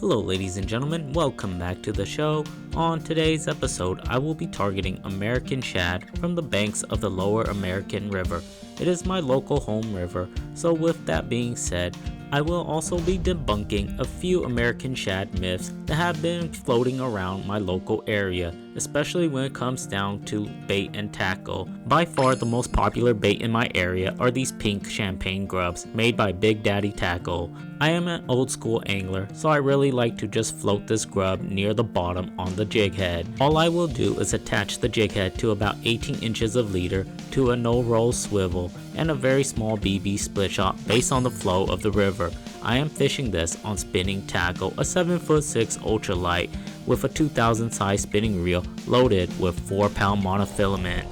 Hello ladies and gentlemen, welcome back to the show. On today's episode, I will be targeting American shad from the banks of the Lower American River. It is my local home river, so with that being said, I will also be debunking a few American shad myths that have been floating around my local area, especially when it comes down to bait and tackle. By far the most popular bait in my area are these pink champagne grubs made by Big Daddy Tackle. I am an old school angler, so I really like to just float this grub near the bottom on the jig head. All I will do is attach the jig head to about 18 inches of leader to a no-roll swivel and a very small BB split shot based on the flow of the river. I am fishing this on spinning tackle, a 7'6" ultralight with a 2000 size spinning reel loaded with 4-pound monofilament.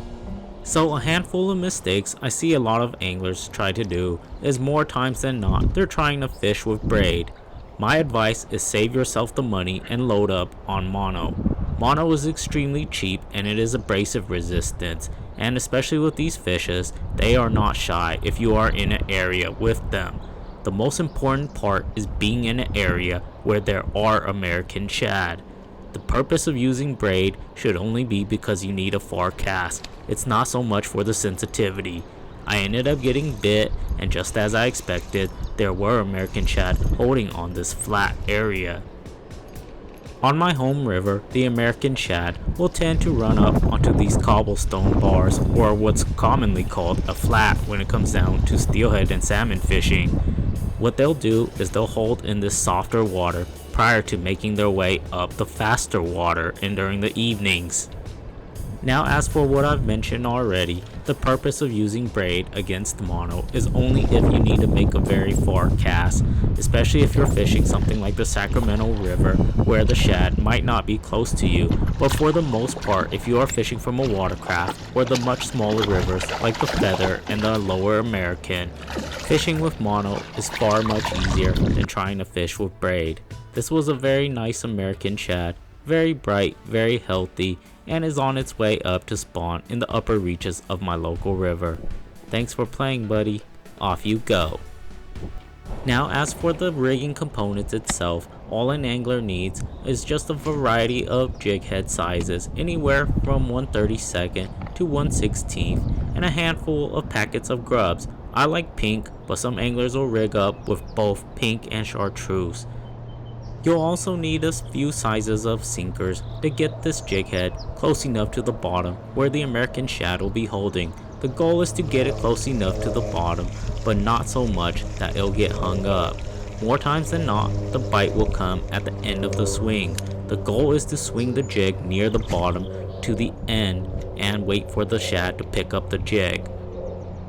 So a handful of mistakes I see a lot of anglers try to do is more times than not they're trying to fish with braid. My advice is save yourself the money and load up on mono. Mono is extremely cheap and it is abrasive resistance, and especially with these fishes, they are not shy if you are in an area with them. The most important part is being in an area where there are American shad. The purpose of using braid should only be because you need a far cast. It's not so much for the sensitivity. I ended up getting bit, and just as I expected, there were American shad holding on this flat area. On my home river, the American shad will tend to run up onto these cobblestone bars, or what's commonly called a flat when it comes down to steelhead and salmon fishing. What they'll do is they'll hold in this softer water prior to making their way up the faster water and during the evenings. Now, as for what I've mentioned already, the purpose of using braid against mono is only if you need to make a very far cast, especially if you're fishing something like the Sacramento River where the shad might not be close to you, but for the most part if you are fishing from a watercraft or the much smaller rivers like the Feather and the Lower American, fishing with mono is far much easier than trying to fish with braid. This was a very nice American shad, very bright, very healthy, and is on its way up to spawn in the upper reaches of my local river. Thanks for playing, buddy. Off you go. Now, as for the rigging components itself, all an angler needs is just a variety of jig head sizes, anywhere from 1/32 to 1/16, and a handful of packets of grubs. I like pink, but some anglers will rig up with both pink and chartreuse. You'll also need a few sizes of sinkers to get this jig head close enough to the bottom where the American shad will be holding. The goal is to get it close enough to the bottom, but not so much that it'll get hung up. More times than not, the bite will come at the end of the swing. The goal is to swing the jig near the bottom to the end and wait for the shad to pick up the jig.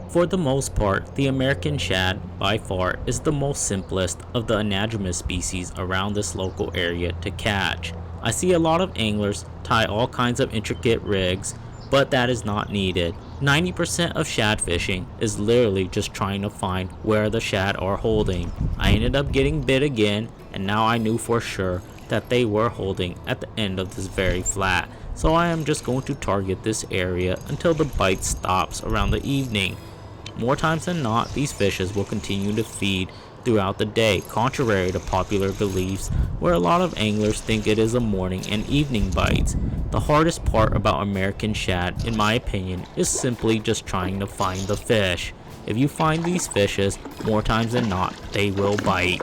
For the most part, the American shad, by far, is the most simplest of the anadromous species around this local area to catch. I see a lot of anglers tie all kinds of intricate rigs, but that is not needed. 90% of shad fishing is literally just trying to find where the shad are holding. I ended up getting bit again, and now I knew for sure that they were holding at the end of this very flat, so I am just going to target this area until the bite stops around the evening. More times than not, these fishes will continue to feed throughout the day, contrary to popular beliefs where a lot of anglers think it is a morning and evening bites. The hardest part about American shad, in my opinion, is simply just trying to find the fish. If you find these fishes, more times than not, they will bite.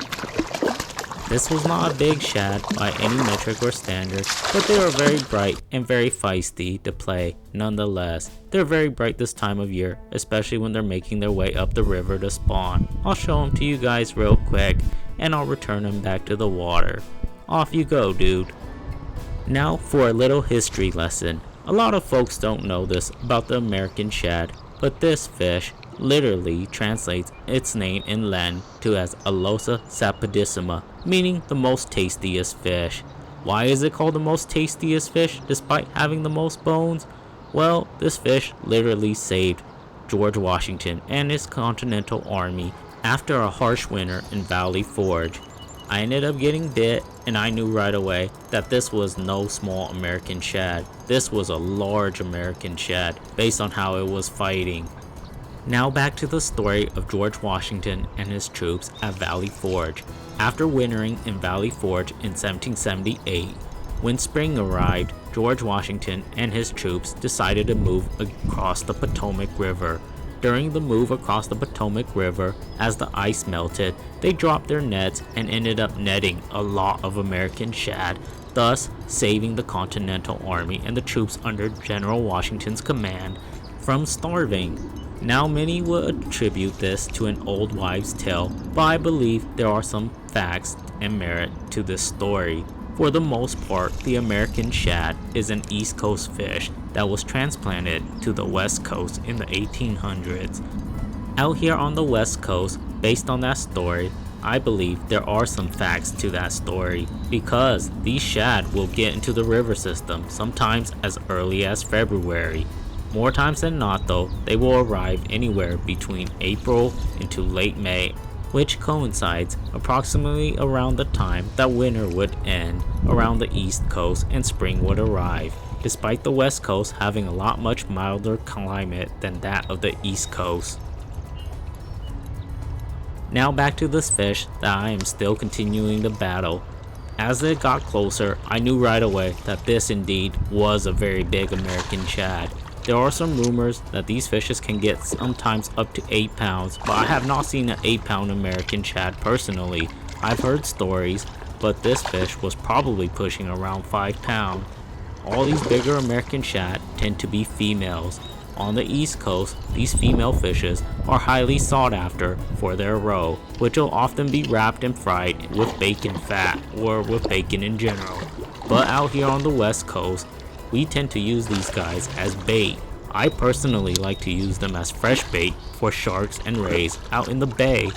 This was not a big shad by any metric or standard, but they are very bright and very feisty to play nonetheless. They're very bright this time of year, especially when they're making their way up the river to spawn. I'll show them to you guys real quick, and I'll return them back to the water. Off you go, dude. Now for a little history lesson. A lot of folks don't know this about the American shad, but this fish literally translates its name in Latin to as Alosa sapidissima, meaning the most tastiest fish. Why is it called the most tastiest fish despite having the most bones? Well, this fish literally saved George Washington and his Continental Army after a harsh winter in Valley Forge. I ended up getting bit, and I knew right away that this was no small American shad. This was a large American shad based on how it was fighting. Now back to the story of George Washington and his troops at Valley Forge. After wintering in Valley Forge in 1778, when spring arrived, George Washington and his troops decided to move across the Potomac River. During the move across the Potomac River, as the ice melted, they dropped their nets and ended up netting a lot of American shad, thus saving the Continental Army and the troops under General Washington's command from starving. Now many would attribute this to an old wives' tale, but I believe there are some facts and merit to this story. For the most part, the American shad is an East Coast fish that was transplanted to the West Coast in the 1800s. Out here on the West Coast, based on that story, I believe there are some facts to that story, because these shad will get into the river system sometimes as early as February. More times than not though, they will arrive anywhere between April into late May, which coincides approximately around the time that winter would end around the East Coast and spring would arrive, despite the West Coast having a lot much milder climate than that of the East Coast. Now back to this fish that I am still continuing to battle. As it got closer, I knew right away that this indeed was a very big American shad. There are some rumors that these fishes can get sometimes up to 8 pounds, but I have not seen an 8-pound American shad personally. I've heard stories, but this fish was probably pushing around 5 pounds. All these bigger American shad tend to be females. On the East Coast, these female fishes are highly sought after for their roe, which will often be wrapped and fried with bacon fat or with bacon in general. But out here on the West Coast, we tend to use these guys as bait. I personally like to use them as fresh bait for sharks and rays out in the bay.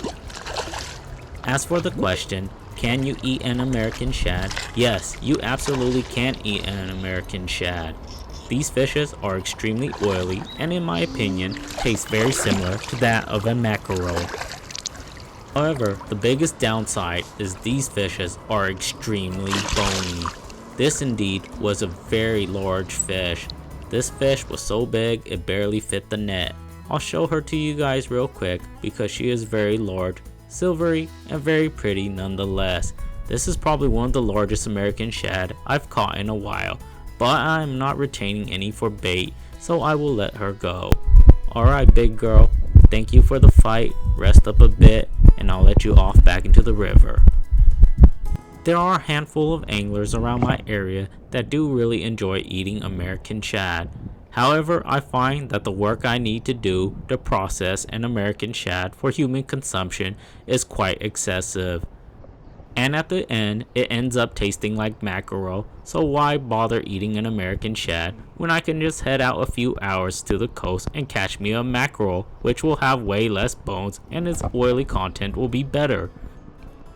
As for the question, can you eat an American shad? Yes, you absolutely can eat an American shad. These fishes are extremely oily and in my opinion taste very similar to that of a mackerel. However, the biggest downside is these fishes are extremely bony. This indeed was a very large fish. This fish was so big it barely fit the net. I'll show her to you guys real quick because she is very large, silvery, and very pretty nonetheless. This is probably one of the largest American shad I've caught in a while, but I'm not retaining any for bait, so I will let her go. Alright big girl, thank you for the fight, rest up a bit, and I'll let you off back into the river. There are a handful of anglers around my area that do really enjoy eating American shad. However, I find that the work I need to do to process an American shad for human consumption is quite excessive. And at the end, it ends up tasting like mackerel, so why bother eating an American shad when I can just head out a few hours to the coast and catch me a mackerel, which will have way less bones and its oily content will be better.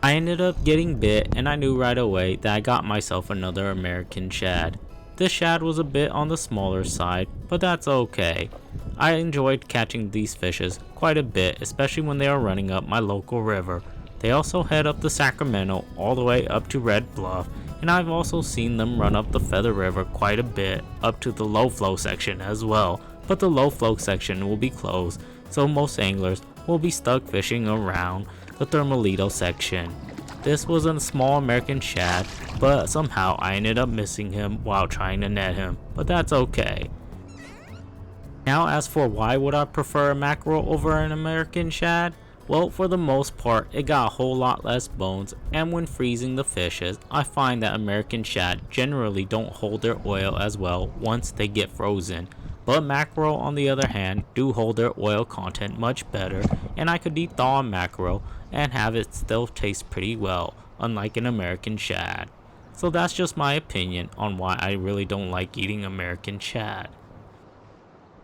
I ended up getting bit and I knew right away that I got myself another American shad. This shad was a bit on the smaller side, but that's okay. I enjoyed catching these fishes quite a bit, especially when they are running up my local river. They also head up the Sacramento all the way up to Red Bluff, and I've also seen them run up the Feather River quite a bit up to the low flow section as well, but the low flow section will be closed, so most anglers will be stuck fishing around the Thermalito section. This was a small American shad, but somehow I ended up missing him while trying to net him, but that's okay. Now as for why would I prefer a mackerel over an American shad? Well, for the most part, it got a whole lot less bones, and when freezing the fishes, I find that American shad generally don't hold their oil as well once they get frozen. But mackerel on the other hand do hold their oil content much better, and I could eat thaw mackerel and have it still taste pretty well, unlike an American shad. So that's just my opinion on why I really don't like eating American shad.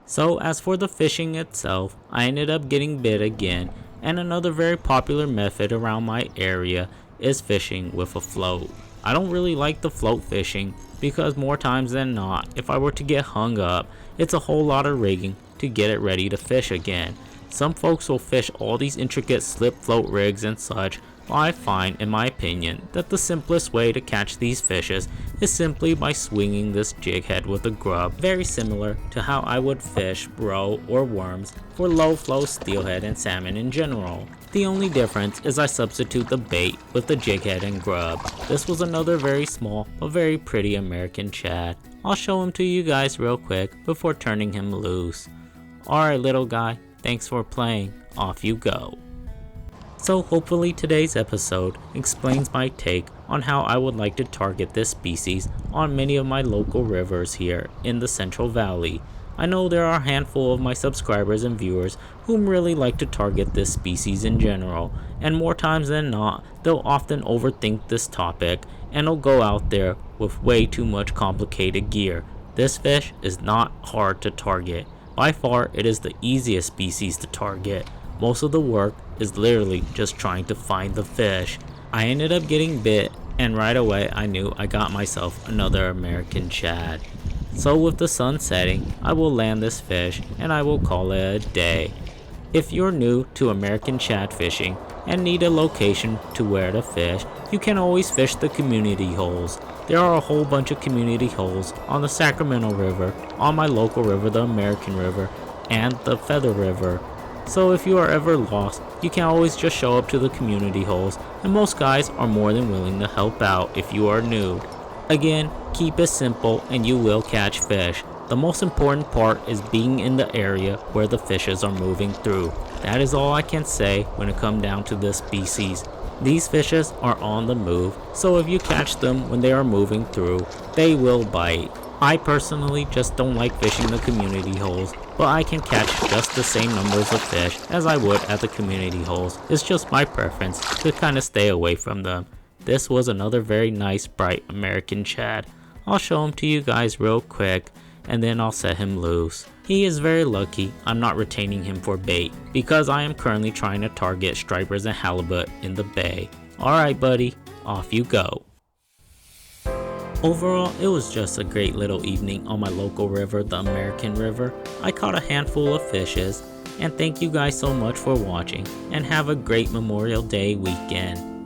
So as for the fishing itself, I ended up getting bit again, and another very popular method around my area is fishing with a float. I don't really like the float fishing because more times than not, if I were to get hung up, it's a whole lot of rigging to get it ready to fish again. Some folks will fish all these intricate slip float rigs and such, but I find, in my opinion, that the simplest way to catch these fishes is simply by swinging this jig head with a grub, very similar to how I would fish roe or worms for low flow steelhead and salmon in general. The only difference is I substitute the bait with the jig head and grub. This was another very small but very pretty American shad. I'll show him to you guys real quick before turning him loose. Alright little guy, thanks for playing, off you go. So hopefully today's episode explains my take on how I would like to target this species on many of my local rivers here in the Central Valley. I know there are a handful of my subscribers and viewers whom really like to target this species in general, and more times than not, they'll often overthink this topic and will go out there with way too much complicated gear. This fish is not hard to target. By far, it is the easiest species to target. Most of the work is literally just trying to find the fish. I ended up getting bit, and right away I knew I got myself another American shad. So with the sun setting, I will land this fish and I will call it a day. If you're new to American shad fishing and need a location to where to fish, you can always fish the community holes. There are a whole bunch of community holes on the Sacramento River, on my local river, the American River, and the Feather River. So if you are ever lost, you can always just show up to the community holes, and most guys are more than willing to help out if you are new. Again, keep it simple and you will catch fish. The most important part is being in the area where the fishes are moving through. That is all I can say when it comes down to this species. These fishes are on the move, so if you catch them when they are moving through, they will bite. I personally just don't like fishing the community holes, but I can catch just the same numbers of fish as I would at the community holes. It's just my preference to kind of stay away from them. This was another very nice bright American shad. I'll show him to you guys real quick and then I'll set him loose. He is very lucky I'm not retaining him for bait because I am currently trying to target stripers and halibut in the bay. Alright buddy, off you go. Overall, it was just a great little evening on my local river, the American River. I caught a handful of fishes, and thank you guys so much for watching, and have a great Memorial Day weekend.